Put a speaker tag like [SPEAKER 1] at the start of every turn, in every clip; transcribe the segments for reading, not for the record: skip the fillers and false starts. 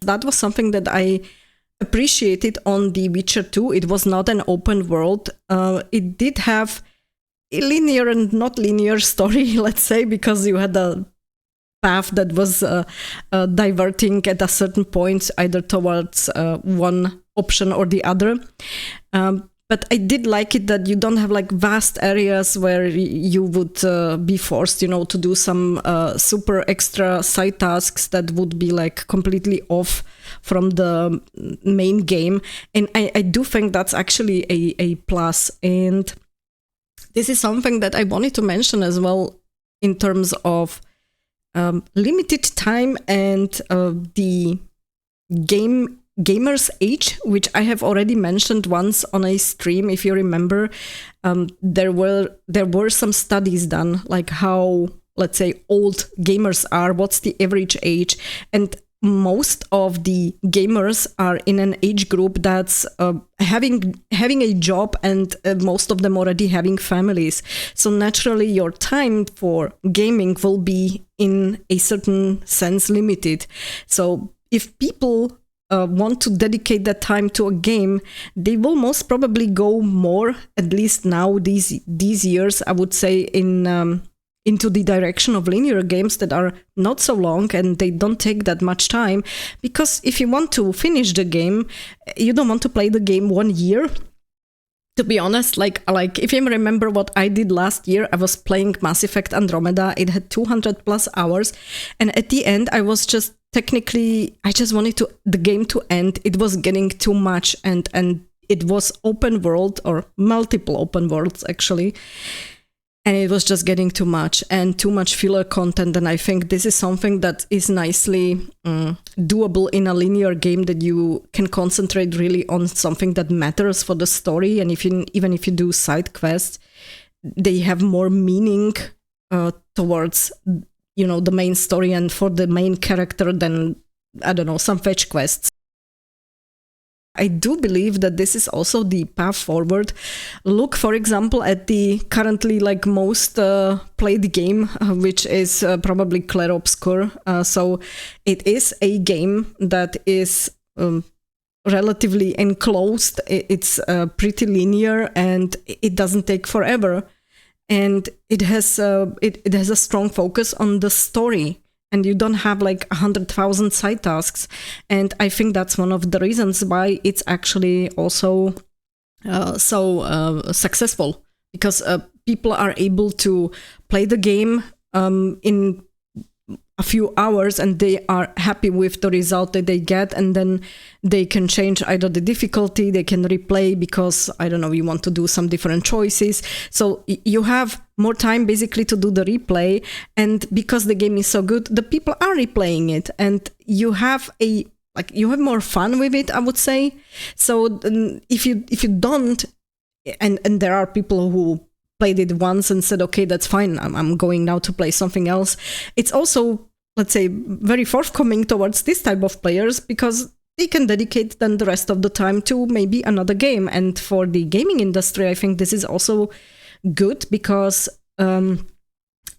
[SPEAKER 1] That was something that I appreciated on The Witcher 2. It was not an open world. It did have a linear and not linear story, let's say, because you had a path that was diverting at a certain point, either towards one option or the other. But I did like it that you don't have like vast areas where you would be forced, to do some super extra side tasks that would be like completely off from the main game. And I do think that's actually a plus. And this is something that I wanted to mention as well in terms of limited time and the gamer's age, which I have already mentioned once on a stream. If you remember, there were some studies done, like how, let's say, old gamers are, what's the average age, and most of the gamers are in an age group that's having a job, and most of them already having families. So naturally, your time for gaming will be in a certain sense limited. So if people want to dedicate that time to a game, they will most probably go more, at least now these years, I would say, into the direction of linear games that are not so long and they don't take that much time. Because if you want to finish the game, you don't want to play the game 1 year. To be honest, like if you remember what I did last year, I was playing Mass Effect Andromeda. It had 200 plus hours, and at the end, I was just I just wanted the game to end. It was getting too much, and it was open world, or multiple open worlds actually. And it was just getting too much and too much filler content. And I think this is something that is nicely doable in a linear game, that you can concentrate really on something that matters for the story. And even if you do side quests, they have more meaning towards, the main story and for the main character than, I don't know, some fetch quests. I do believe that this is also the path forward. Look, for example, at the currently most played game, which is probably Clair Obscur. So it is a game that is relatively enclosed. It's pretty linear and it doesn't take forever. And it has a strong focus on the story. And you don't have 100,000 side tasks. And I think that's one of the reasons why it's actually also so successful. Because people are able to play the game in a few hours and they are happy with the result that they get. And then they can change either the difficulty, they can replay because, I don't know, you want to do some different choices. So you have more time basically to do the replay. And because the game is so good, the people are replaying it. And you have more fun with it, I would say. So if you don't, and there are people who played it once and said, okay, that's fine, I'm going now to play something else. It's also, let's say, very forthcoming towards this type of players because they can dedicate then the rest of the time to maybe another game. And for the gaming industry, I think this is also good because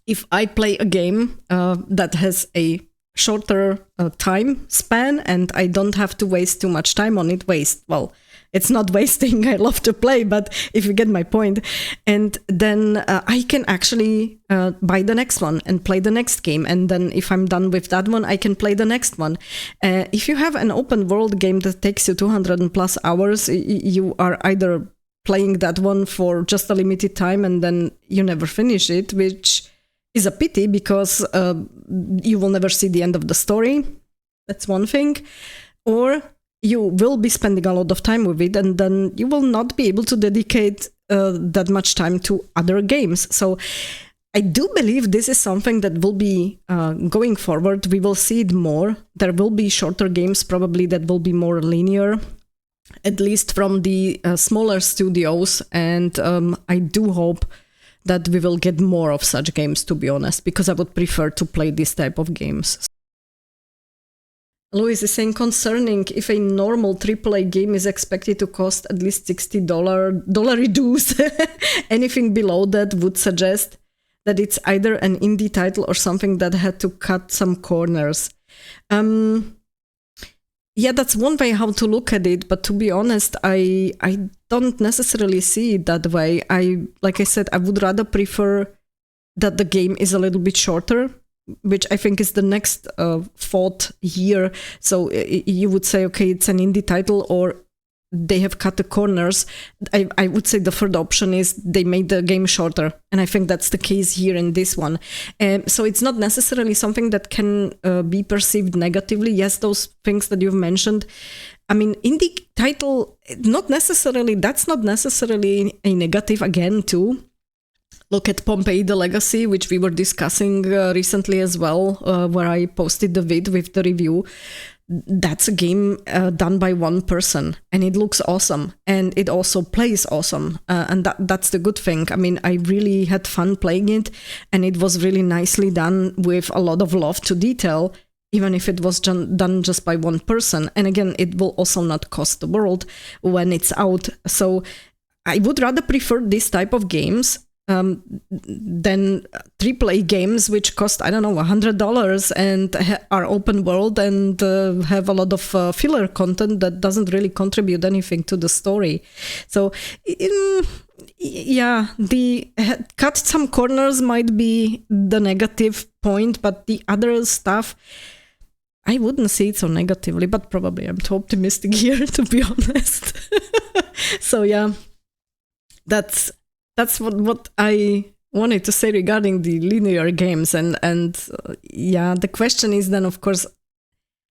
[SPEAKER 1] if I play a game that has a shorter time span and I don't have to waste too much time on it, it's not wasting, I love to play, but if you get my point. And then I can actually buy the next one and play the next game. And then if I'm done with that one, I can play the next one. If you have an open world game that takes you 200 plus hours, you are either playing that one for just a limited time and then you never finish it, which is a pity because you will never see the end of the story. That's one thing. Or you will be spending a lot of time with it and then you will not be able to dedicate that much time to other games. So I do believe this is something that will be going forward. We will see it more. There will be shorter games probably that will be more linear, at least from the smaller studios. And I do hope that we will get more of such games, to be honest, because I would prefer to play this type of games. Louis is saying, concerning if a normal AAA game is expected to cost at least $60 reduce, anything below that would suggest that it's either an indie title or something that had to cut some corners. Yeah, that's one way how to look at it. But to be honest, I don't necessarily see it that way. Like I said, I would rather prefer that the game is a little bit shorter, which I think is the next thought here. So you would say, okay, it's an indie title, or they have cut the corners. I would say the third option is they made the game shorter. And I think that's the case here in this one. So it's not necessarily something that can be perceived negatively. Yes, those things that you've mentioned. I mean, indie title, that's not necessarily a negative again, too. Look at Pompeii the Legacy, which we were discussing recently as well, where I posted the vid with the review. That's a game done by one person, and it looks awesome, and it also plays awesome, and that's the good thing. I mean, I really had fun playing it, and it was really nicely done with a lot of love to detail, even if it was done just by one person. And again, it will also not cost the world when it's out. So I would rather prefer this type of games than AAA games which cost, I don't know, $100 and are open world and have a lot of filler content that doesn't really contribute anything to the story. So yeah, the cut some corners might be the negative point, but the other stuff, I wouldn't see it so negatively, but probably I'm too optimistic here, to be honest. So yeah, that's what I wanted to say regarding the linear games. And yeah, the question is then, of course,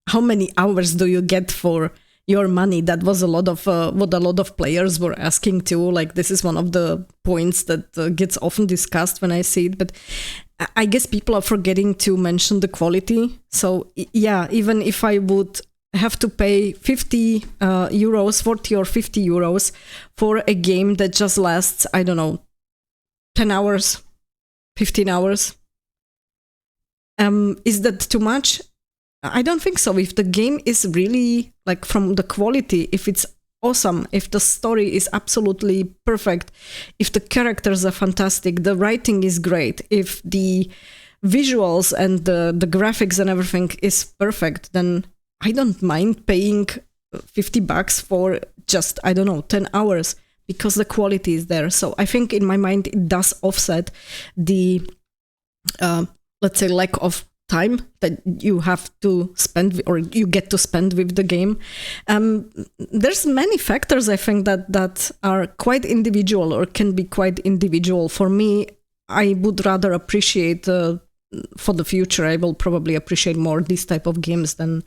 [SPEAKER 1] how many hours do you get for your money? That was a lot of what a lot of players were asking too. Like, this is one of the points that gets often discussed when I see it. But I guess people are forgetting to mention the quality. So yeah, even if I would have to pay 40 or 50 euros for a game that just lasts, I don't know, 10 hours, 15 hours. Is that too much? I don't think so. If the game is really, like, from the quality, if it's awesome, if the story is absolutely perfect, if the characters are fantastic, the writing is great, if the visuals and the graphics and everything is perfect, then I don't mind paying $50 for just, I don't know, 10 hours, because the quality is there. So I think in my mind, it does offset the, let's say, lack of time that you have to spend, or you get to spend with the game. There's many factors, I think, that are quite individual, or can be quite individual. For me, I would rather appreciate, for the future, I will probably appreciate more these type of games than,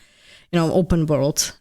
[SPEAKER 1] open world.